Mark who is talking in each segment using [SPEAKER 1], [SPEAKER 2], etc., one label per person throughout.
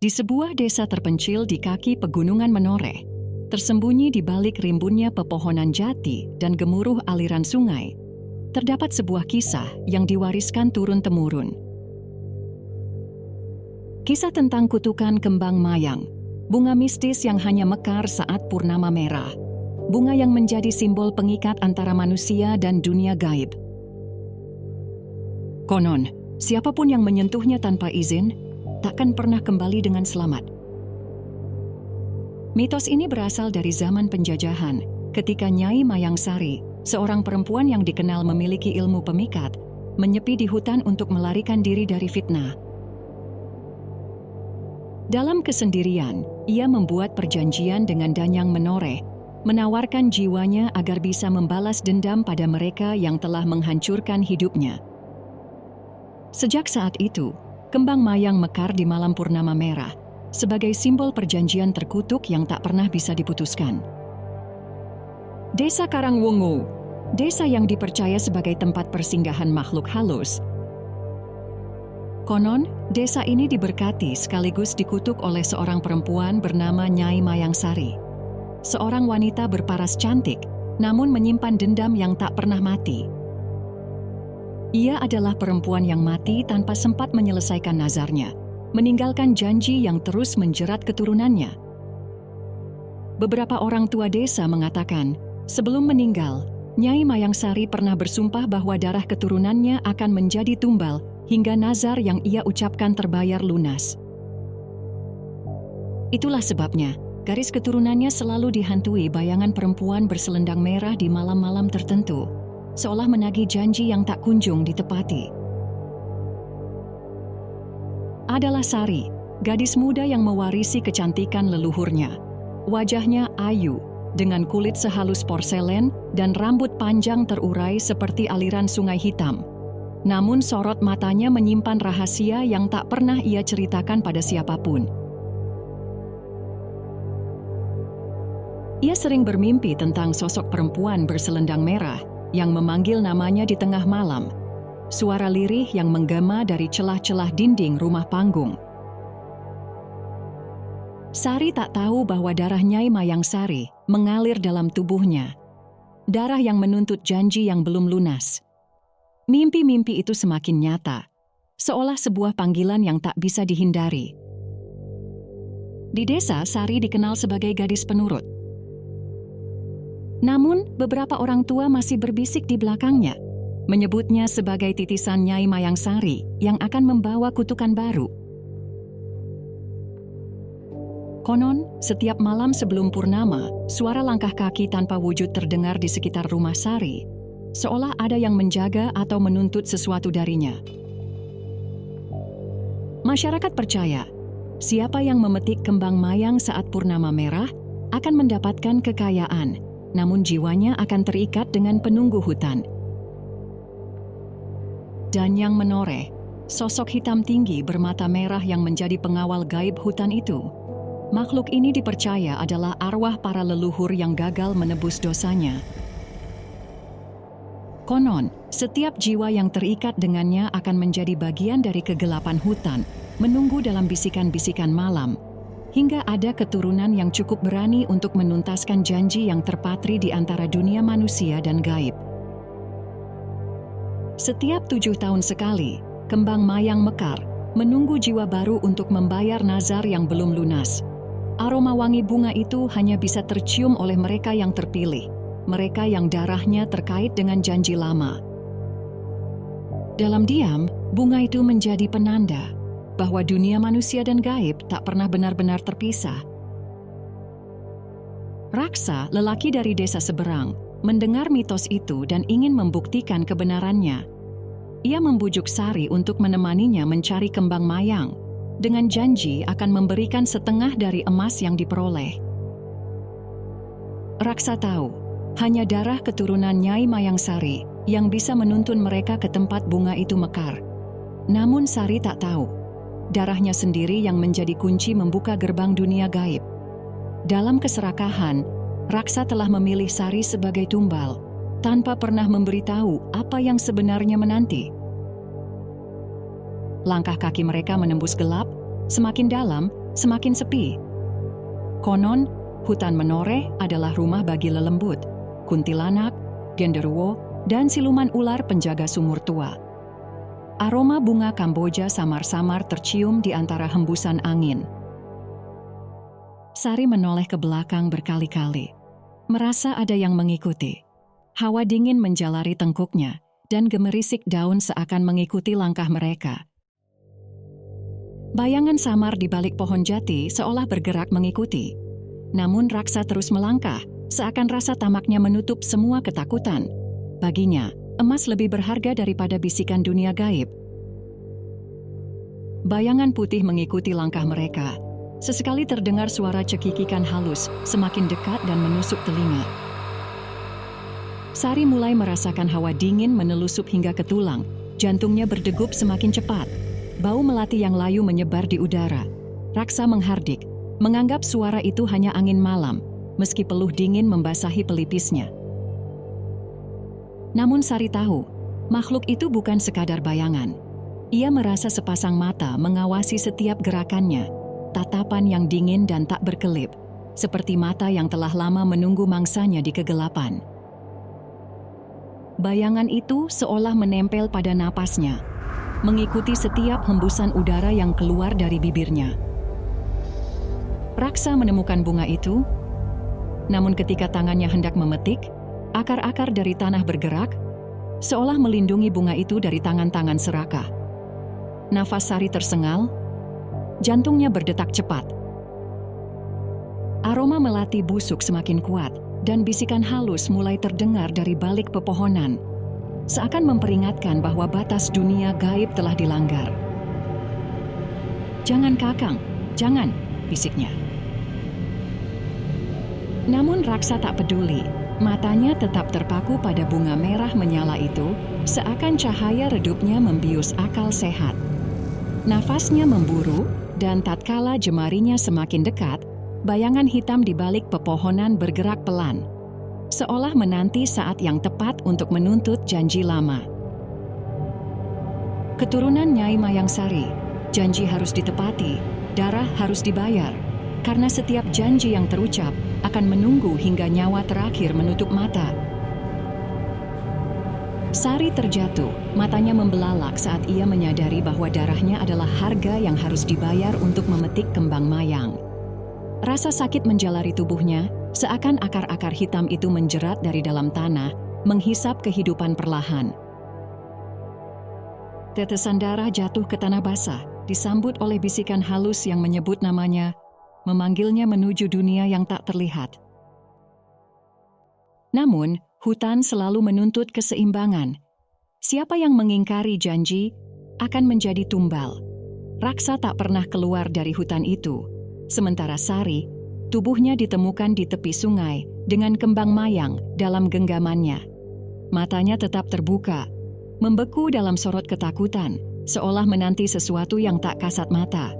[SPEAKER 1] Di sebuah desa terpencil di kaki pegunungan Menoreh, tersembunyi di balik rimbunnya pepohonan jati dan gemuruh aliran sungai, terdapat sebuah kisah yang diwariskan turun-temurun. Kisah tentang kutukan kembang mayang, bunga mistis yang hanya mekar saat purnama merah, bunga yang menjadi simbol pengikat antara manusia dan dunia gaib. Konon, siapapun yang menyentuhnya tanpa izin, takkan pernah kembali dengan selamat. Mitos ini berasal dari zaman penjajahan, ketika Nyai Mayangsari, seorang perempuan yang dikenal memiliki ilmu pemikat, menyepi di hutan untuk melarikan diri dari fitnah. Dalam kesendirian, ia membuat perjanjian dengan Danyang Menoreh, menawarkan jiwanya agar bisa membalas dendam pada mereka yang telah menghancurkan hidupnya. Sejak saat itu, kembang mayang mekar di malam purnama merah, sebagai simbol perjanjian terkutuk yang tak pernah bisa diputuskan. Desa Karangwungu, desa yang dipercaya sebagai tempat persinggahan makhluk halus. Konon, desa ini diberkati sekaligus dikutuk oleh seorang perempuan bernama Nyai Mayangsari. Seorang wanita berparas cantik, namun menyimpan dendam yang tak pernah mati. Ia adalah perempuan yang mati tanpa sempat menyelesaikan nazarnya, meninggalkan janji yang terus menjerat keturunannya. Beberapa orang tua desa mengatakan, sebelum meninggal, Nyai Mayangsari pernah bersumpah bahwa darah keturunannya akan menjadi tumbal hingga nazar yang ia ucapkan terbayar lunas. Itulah sebabnya, garis keturunannya selalu dihantui bayangan perempuan berselendang merah di malam-malam tertentu, seolah menagih janji yang tak kunjung ditepati. Adalah Sari, gadis muda yang mewarisi kecantikan leluhurnya. Wajahnya ayu, dengan kulit sehalus porselen dan rambut panjang terurai seperti aliran sungai hitam. Namun sorot matanya menyimpan rahasia yang tak pernah ia ceritakan pada siapapun. Ia sering bermimpi tentang sosok perempuan berselendang merah yang memanggil namanya di tengah malam, suara lirih yang menggema dari celah-celah dinding rumah panggung. Sari tak tahu bahwa darah Nyai Mayangsari mengalir dalam tubuhnya, darah yang menuntut janji yang belum lunas. Mimpi-mimpi itu semakin nyata, seolah sebuah panggilan yang tak bisa dihindari. Di desa, Sari dikenal sebagai gadis penurut. Namun, beberapa orang tua masih berbisik di belakangnya, menyebutnya sebagai titisan Nyai Mayangsari yang akan membawa kutukan baru. Konon, setiap malam sebelum purnama, suara langkah kaki tanpa wujud terdengar di sekitar rumah Sari, seolah ada yang menjaga atau menuntut sesuatu darinya. Masyarakat percaya, siapa yang memetik kembang mayang saat purnama merah akan mendapatkan kekayaan, namun jiwanya akan terikat dengan penunggu hutan. Danyang Menoreh, sosok hitam tinggi bermata merah yang menjadi pengawal gaib hutan itu. Makhluk ini dipercaya adalah arwah para leluhur yang gagal menebus dosanya. Konon, setiap jiwa yang terikat dengannya akan menjadi bagian dari kegelapan hutan, menunggu dalam bisikan-bisikan malam, hingga ada keturunan yang cukup berani untuk menuntaskan janji yang terpatri di antara dunia manusia dan gaib. Setiap 7 tahun sekali, kembang mayang mekar, menunggu jiwa baru untuk membayar nazar yang belum lunas. Aroma wangi bunga itu hanya bisa tercium oleh mereka yang terpilih, mereka yang darahnya terkait dengan janji lama. Dalam diam, bunga itu menjadi penanda bahwa dunia manusia dan gaib tak pernah benar-benar terpisah. Raksa, lelaki dari desa seberang, mendengar mitos itu dan ingin membuktikan kebenarannya. Ia membujuk Sari untuk menemaninya mencari kembang mayang, dengan janji akan memberikan setengah dari emas yang diperoleh. Raksa tahu, hanya darah keturunan Nyai Mayangsari yang bisa menuntun mereka ke tempat bunga itu mekar. Namun Sari tak tahu, darahnya sendiri yang menjadi kunci membuka gerbang dunia gaib. Dalam keserakahan, Raksa telah memilih Sari sebagai tumbal, tanpa pernah memberitahu apa yang sebenarnya menanti. Langkah kaki mereka menembus gelap, semakin dalam, semakin sepi. Konon, hutan menoreh adalah rumah bagi lelembut, kuntilanak, genderuwo, dan siluman ular penjaga sumur tua. Aroma bunga Kamboja samar-samar tercium di antara hembusan angin. Sari menoleh ke belakang berkali-kali, merasa ada yang mengikuti. Hawa dingin menjalari tengkuknya, dan gemerisik daun seakan mengikuti langkah mereka. Bayangan samar di balik pohon jati seolah bergerak mengikuti. Namun raksa terus melangkah, seakan rasa tamaknya menutup semua ketakutan. Baginya, emas lebih berharga daripada bisikan dunia gaib. Bayangan putih mengikuti langkah mereka. Sesekali terdengar suara cekikikan halus, semakin dekat dan menusuk telinga. Sari mulai merasakan hawa dingin menelusup hingga ke tulang, jantungnya berdegup semakin cepat. Bau melati yang layu menyebar di udara. Raksa menghardik, menganggap suara itu hanya angin malam, meski peluh dingin membasahi pelipisnya. Namun Sari tahu, makhluk itu bukan sekadar bayangan. Ia merasa sepasang mata mengawasi setiap gerakannya. Tatapan yang dingin dan tak berkelip, seperti mata yang telah lama menunggu mangsanya di kegelapan. Bayangan itu seolah menempel pada napasnya, mengikuti setiap hembusan udara yang keluar dari bibirnya. Raksa menemukan bunga itu, namun ketika tangannya hendak memetik, akar-akar dari tanah bergerak, seolah melindungi bunga itu dari tangan-tangan serakah. Nafas Sari tersengal, jantungnya berdetak cepat. Aroma melati busuk semakin kuat, dan bisikan halus mulai terdengar dari balik pepohonan, seakan memperingatkan bahwa batas dunia gaib telah dilanggar. "Jangan Kakang, jangan," bisiknya. Namun raksa tak peduli, matanya tetap terpaku pada bunga merah menyala itu, seakan cahaya redupnya membius akal sehat. Nafasnya memburu, dan tatkala jemarinya semakin dekat, bayangan hitam di balik pepohonan bergerak pelan, seolah menanti saat yang tepat untuk menuntut janji lama. Keturunan Nyai Mayang Sari, janji harus ditepati, darah harus dibayar, karena setiap janji yang terucap akan menunggu hingga nyawa terakhir menutup mata. Sari terjatuh, matanya membelalak saat ia menyadari bahwa darahnya adalah harga yang harus dibayar untuk memetik kembang mayang. Rasa sakit menjalari tubuhnya, seakan akar-akar hitam itu menjerat dari dalam tanah, menghisap kehidupan perlahan. Tetesan darah jatuh ke tanah basah, disambut oleh bisikan halus yang menyebut namanya, memanggilnya menuju dunia yang tak terlihat. Namun, hutan selalu menuntut keseimbangan. Siapa yang mengingkari janji akan menjadi tumbal. Raksa tak pernah keluar dari hutan itu. Sementara Sari, tubuhnya ditemukan di tepi sungai dengan kembang mayang dalam genggamannya. Matanya tetap terbuka, membeku dalam sorot ketakutan, seolah menanti sesuatu yang tak kasat mata.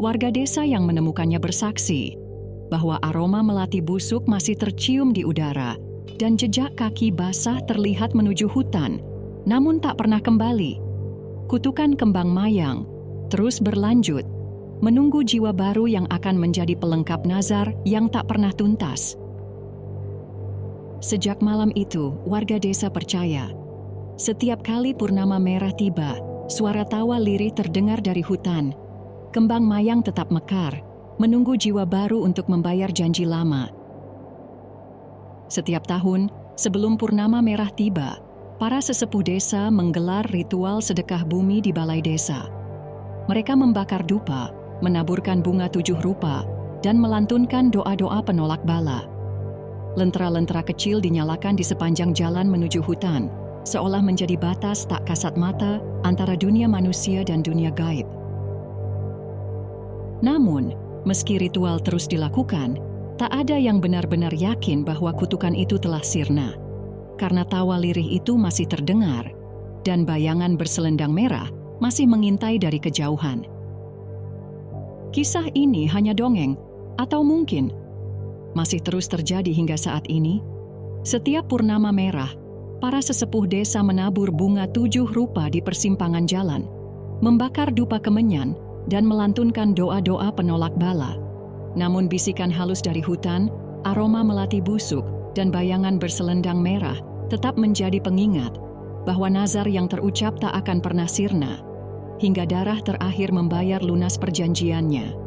[SPEAKER 1] Warga desa yang menemukannya bersaksi bahwa aroma melati busuk masih tercium di udara dan jejak kaki basah terlihat menuju hutan, namun tak pernah kembali. Kutukan kembang mayang terus berlanjut, menunggu jiwa baru yang akan menjadi pelengkap nazar yang tak pernah tuntas. Sejak malam itu, warga desa percaya, setiap kali purnama merah tiba, suara tawa lirih terdengar dari hutan. Kembang mayang tetap mekar, menunggu jiwa baru untuk membayar janji lama. Setiap tahun, sebelum purnama merah tiba, para sesepuh desa menggelar ritual sedekah bumi di balai desa. Mereka membakar dupa, menaburkan bunga 7 rupa, dan melantunkan doa-doa penolak bala. Lentera-lentera kecil dinyalakan di sepanjang jalan menuju hutan, seolah menjadi batas tak kasat mata antara dunia manusia dan dunia gaib. Namun, meski ritual terus dilakukan, tak ada yang benar-benar yakin bahwa kutukan itu telah sirna. Karena tawa lirih itu masih terdengar, dan bayangan berselendang merah masih mengintai dari kejauhan. Kisah ini hanya dongeng, atau mungkin masih terus terjadi hingga saat ini. Setiap purnama merah, para sesepuh desa menabur bunga 7 rupa di persimpangan jalan, membakar dupa kemenyan, dan melantunkan doa-doa penolak bala. Namun bisikan halus dari hutan, aroma melati busuk, dan bayangan berselendang merah tetap menjadi pengingat bahwa nazar yang terucap tak akan pernah sirna, hingga darah terakhir membayar lunas perjanjiannya.